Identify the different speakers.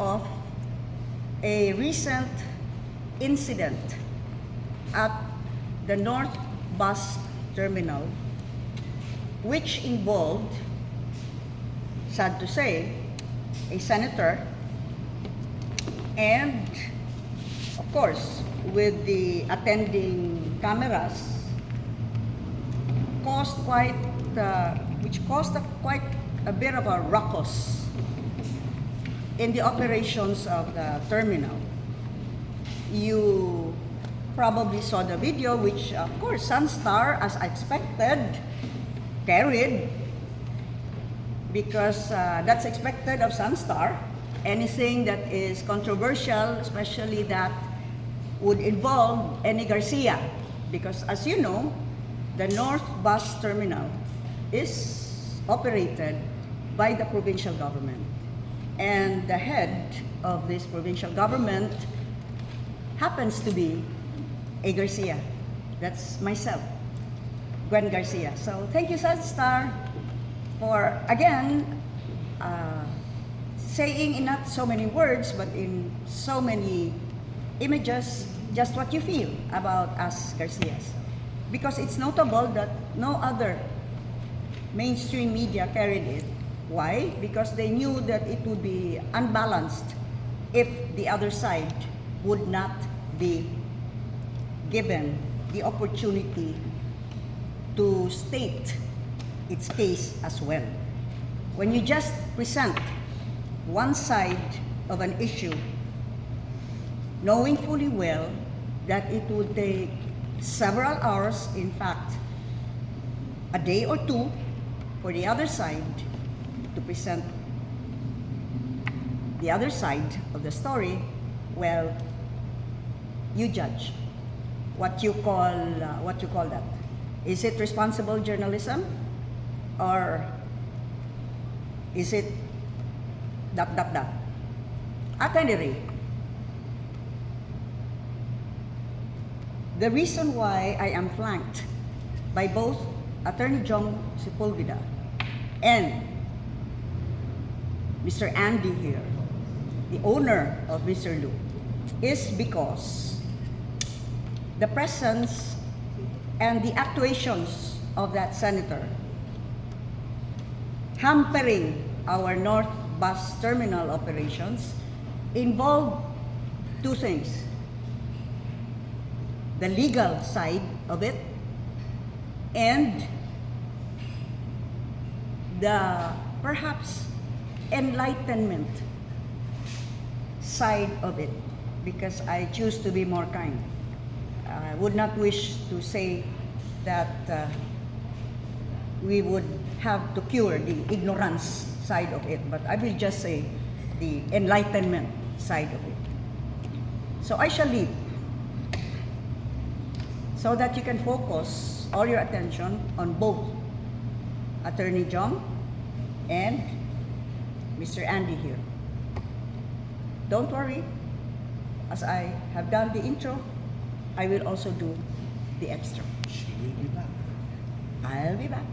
Speaker 1: of a recent incident at the North Bus Terminal, which involved, sad to say, a senator, and of course, with the attending cameras, which caused quite a bit of a ruckus in the operations of the terminal. You probably saw the video, which of course Sunstar, as expected, carried, because that's expected of Sunstar. Anything that is controversial, especially that would involve any Garcia, because as you know, the North Bus Terminal is operated by the provincial government. And the head of this provincial government happens to be a Garcia. That's myself, Gwen Garcia. So thank you, Sunstar, for again saying in not so many words, but in so many images, just what you feel about us Garcias. Because it's notable that no other mainstream media carried it. Why? Because they knew that it would be unbalanced if the other side would not be given the opportunity to state its case as well. When you just present one side of an issue, knowing fully well that it would take several hours, in fact, a day or two, for the other side to present the other side of the story, well, you judge what you call that. Is it responsible journalism, or is it ... At any rate, the reason why I am flanked by both Attorney Jong Sepulveda and Mr. Andy here, the owner of Mr. Lu, is because the presence and the actuations of that senator hampering our North Bus Terminal operations involve two things: the legal side of it and the perhaps enlightenment side of it, because I choose to be more kind. I would not wish to say that we would have to cure the ignorance side of it, but I will just say the enlightenment side of it. So I shall leave so that you can focus all your attention on both Attorney Jong and Mr. Andy here. Don't worry, as I have done the intro, I will also do the extra.
Speaker 2: She will be back.
Speaker 1: I'll be back.